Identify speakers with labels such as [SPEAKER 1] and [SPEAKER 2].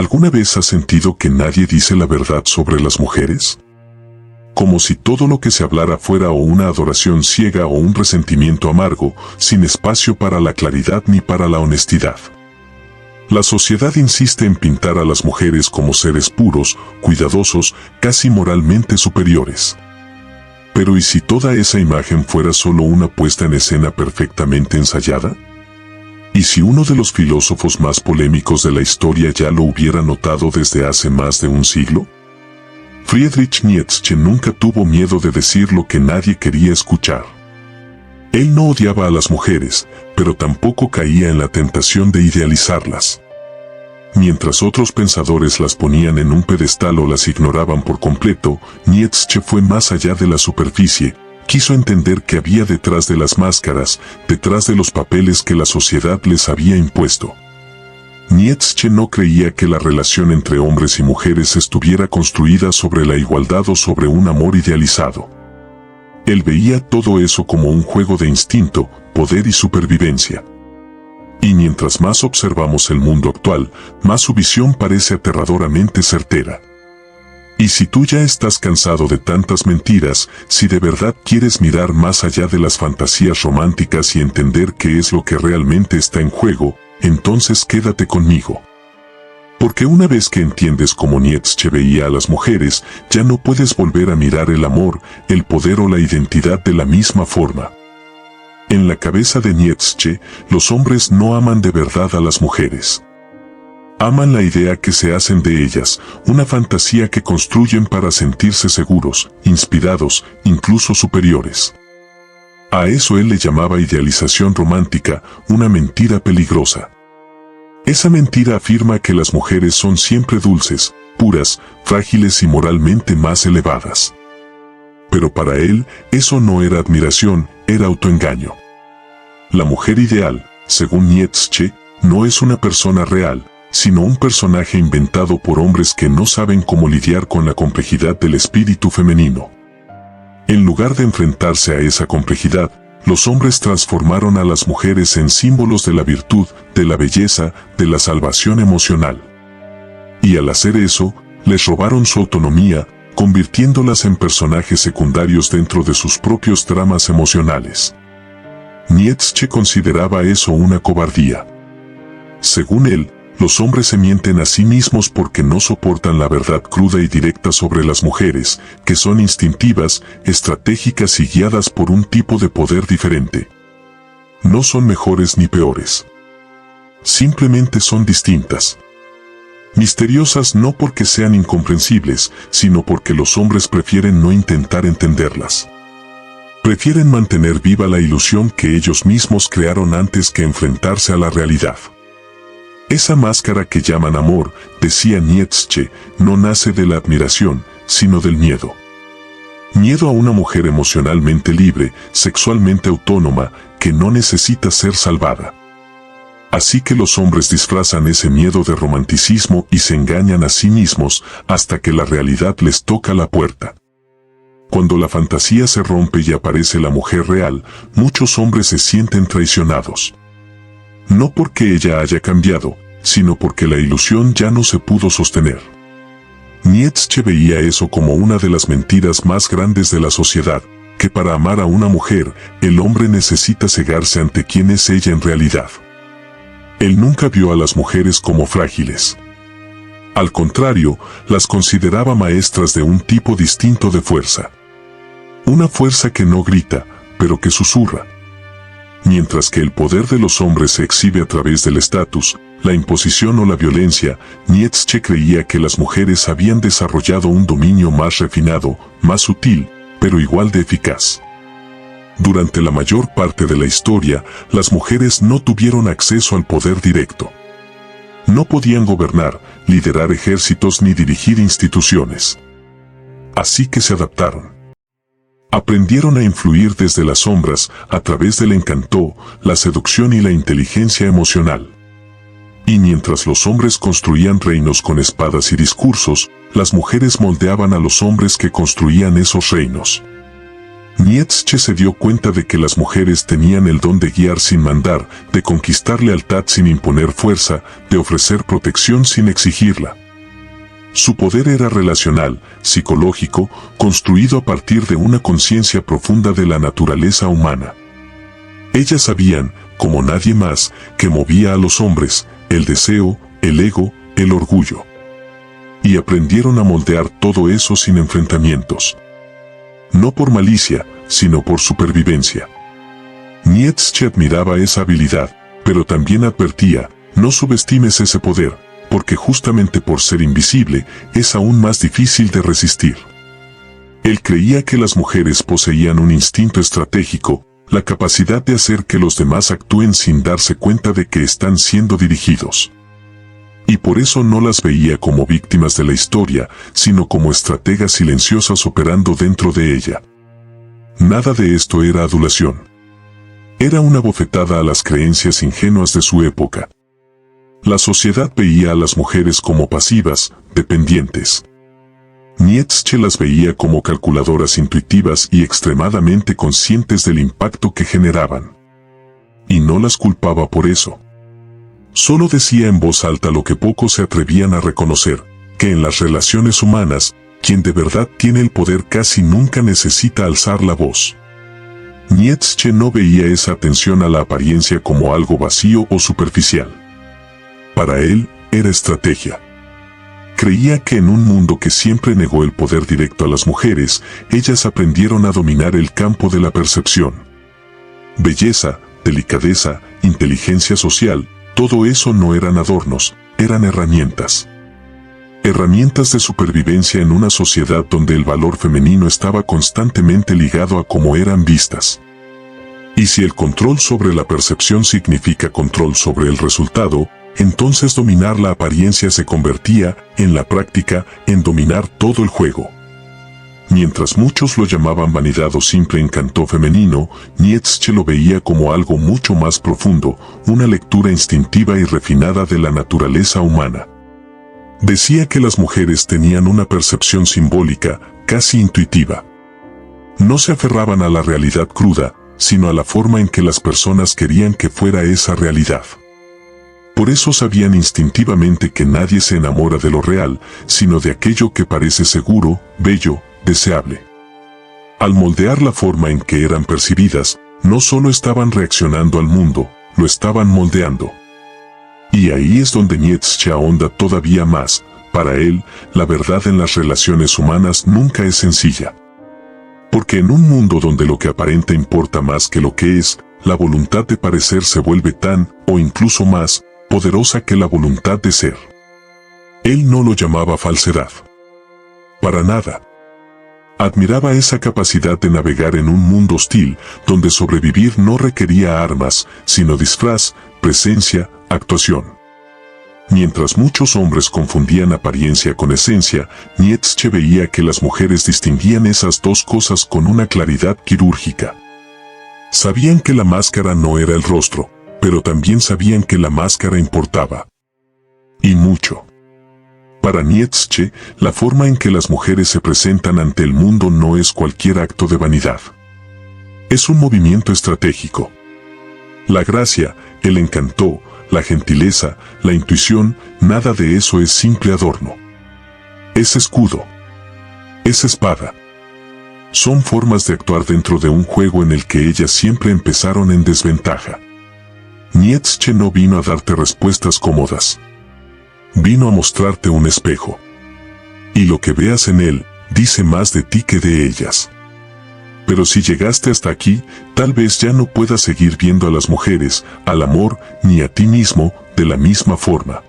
[SPEAKER 1] ¿Alguna vez has sentido que nadie dice la verdad sobre las mujeres? Como si todo lo que se hablara fuera o una adoración ciega o un resentimiento amargo, sin espacio para la claridad ni para la honestidad. La sociedad insiste en pintar a las mujeres como seres puros, cuidadosos, casi moralmente superiores. Pero ¿y si toda esa imagen fuera solo una puesta en escena perfectamente ensayada? ¿Y si uno de los filósofos más polémicos de la historia ya lo hubiera notado desde hace más de un siglo? Friedrich Nietzsche nunca tuvo miedo de decir lo que nadie quería escuchar. Él no odiaba a las mujeres, pero tampoco caía en la tentación de idealizarlas. Mientras otros pensadores las ponían en un pedestal o las ignoraban por completo, Nietzsche fue más allá de la superficie. Quiso entender qué había detrás de las máscaras, detrás de los papeles que la sociedad les había impuesto. Nietzsche no creía que la relación entre hombres y mujeres estuviera construida sobre la igualdad o sobre un amor idealizado. Él veía todo eso como un juego de instinto, poder y supervivencia. Y mientras más observamos el mundo actual, más su visión parece aterradoramente certera. Y si tú ya estás cansado de tantas mentiras, si de verdad quieres mirar más allá de las fantasías románticas y entender qué es lo que realmente está en juego, entonces quédate conmigo. Porque una vez que entiendes cómo Nietzsche veía a las mujeres, ya no puedes volver a mirar el amor, el poder o la identidad de la misma forma. En la cabeza de Nietzsche, los hombres no aman de verdad a las mujeres. Aman la idea que se hacen de ellas, una fantasía que construyen para sentirse seguros, inspirados, incluso superiores. A eso él le llamaba idealización romántica, una mentira peligrosa. Esa mentira afirma que las mujeres son siempre dulces, puras, frágiles y moralmente más elevadas. Pero para él, eso no era admiración, era autoengaño. La mujer ideal, según Nietzsche, no es una persona real, sino un personaje inventado por hombres que no saben cómo lidiar con la complejidad del espíritu femenino. En lugar de enfrentarse a esa complejidad, los hombres transformaron a las mujeres en símbolos de la virtud, de la belleza, de la salvación emocional. Y al hacer eso, les robaron su autonomía, convirtiéndolas en personajes secundarios dentro de sus propios dramas emocionales. Nietzsche consideraba eso una cobardía. Según él, los hombres se mienten a sí mismos porque no soportan la verdad cruda y directa sobre las mujeres, que son instintivas, estratégicas y guiadas por un tipo de poder diferente. No son mejores ni peores. Simplemente son distintas. Misteriosas no porque sean incomprensibles, sino porque los hombres prefieren no intentar entenderlas. Prefieren mantener viva la ilusión que ellos mismos crearon antes que enfrentarse a la realidad. Esa máscara que llaman amor, decía Nietzsche, no nace de la admiración, sino del miedo. Miedo a una mujer emocionalmente libre, sexualmente autónoma, que no necesita ser salvada. Así que los hombres disfrazan ese miedo de romanticismo y se engañan a sí mismos hasta que la realidad les toca la puerta. Cuando la fantasía se rompe y aparece la mujer real, muchos hombres se sienten traicionados. No porque ella haya cambiado, sino porque la ilusión ya no se pudo sostener. Nietzsche veía eso como una de las mentiras más grandes de la sociedad, que para amar a una mujer, el hombre necesita cegarse ante quién es ella en realidad. Él nunca vio a las mujeres como frágiles. Al contrario, las consideraba maestras de un tipo distinto de fuerza. Una fuerza que no grita, pero que susurra. Mientras que el poder de los hombres se exhibe a través del estatus, la imposición o la violencia, Nietzsche creía que las mujeres habían desarrollado un dominio más refinado, más sutil, pero igual de eficaz. Durante la mayor parte de la historia, las mujeres no tuvieron acceso al poder directo. No podían gobernar, liderar ejércitos ni dirigir instituciones. Así que se adaptaron. Aprendieron a influir desde las sombras, a través del encanto, la seducción y la inteligencia emocional. Y mientras los hombres construían reinos con espadas y discursos, las mujeres moldeaban a los hombres que construían esos reinos. Nietzsche se dio cuenta de que las mujeres tenían el don de guiar sin mandar, de conquistar lealtad sin imponer fuerza, de ofrecer protección sin exigirla. Su poder era relacional, psicológico, construido a partir de una conciencia profunda de la naturaleza humana. Ellas sabían, como nadie más, que movía a los hombres, el deseo, el ego, el orgullo. Y aprendieron a moldear todo eso sin enfrentamientos. No por malicia, sino por supervivencia. Nietzsche admiraba esa habilidad, pero también advertía, no subestimes ese poder, porque justamente por ser invisible, es aún más difícil de resistir. Él creía que las mujeres poseían un instinto estratégico, la capacidad de hacer que los demás actúen sin darse cuenta de que están siendo dirigidos. Y por eso no las veía como víctimas de la historia, sino como estrategas silenciosas operando dentro de ella. Nada de esto era adulación. Era una bofetada a las creencias ingenuas de su época. La sociedad veía a las mujeres como pasivas, dependientes. Nietzsche las veía como calculadoras intuitivas y extremadamente conscientes del impacto que generaban. Y no las culpaba por eso. Solo decía en voz alta lo que pocos se atrevían a reconocer, que en las relaciones humanas, quien de verdad tiene el poder casi nunca necesita alzar la voz. Nietzsche no veía esa atención a la apariencia como algo vacío o superficial. Para él, era estrategia. Creía que en un mundo que siempre negó el poder directo a las mujeres, ellas aprendieron a dominar el campo de la percepción. Belleza, delicadeza, inteligencia social, todo eso no eran adornos, eran herramientas. Herramientas de supervivencia en una sociedad donde el valor femenino estaba constantemente ligado a cómo eran vistas. Y si el control sobre la percepción significa control sobre el resultado, entonces dominar la apariencia se convertía, en la práctica, en dominar todo el juego. Mientras muchos lo llamaban vanidad o simple encanto femenino, Nietzsche lo veía como algo mucho más profundo, una lectura instintiva y refinada de la naturaleza humana. Decía que las mujeres tenían una percepción simbólica, casi intuitiva. No se aferraban a la realidad cruda, sino a la forma en que las personas querían que fuera esa realidad. Por eso sabían instintivamente que nadie se enamora de lo real, sino de aquello que parece seguro, bello, deseable. Al moldear la forma en que eran percibidas, no solo estaban reaccionando al mundo, lo estaban moldeando. Y ahí es donde Nietzsche ahonda todavía más. Para él, la verdad en las relaciones humanas nunca es sencilla. Porque en un mundo donde lo que aparenta importa más que lo que es, la voluntad de parecer se vuelve tan, o incluso más, poderosa que la voluntad de ser. Él no lo llamaba falsedad. Para nada. Admiraba esa capacidad de navegar en un mundo hostil, donde sobrevivir no requería armas, sino disfraz, presencia, actuación. Mientras muchos hombres confundían apariencia con esencia, Nietzsche veía que las mujeres distinguían esas dos cosas con una claridad quirúrgica. Sabían que la máscara no era el rostro, pero también sabían que la máscara importaba. Y mucho. Para Nietzsche, la forma en que las mujeres se presentan ante el mundo no es cualquier acto de vanidad. Es un movimiento estratégico. La gracia, el encanto, la gentileza, la intuición, nada de eso es simple adorno. Es escudo. Es espada. Son formas de actuar dentro de un juego en el que ellas siempre empezaron en desventaja. Nietzsche no vino a darte respuestas cómodas. Vino a mostrarte un espejo. Y lo que veas en él, dice más de ti que de ellas. Pero si llegaste hasta aquí, tal vez ya no puedas seguir viendo a las mujeres, al amor, ni a ti mismo, de la misma forma.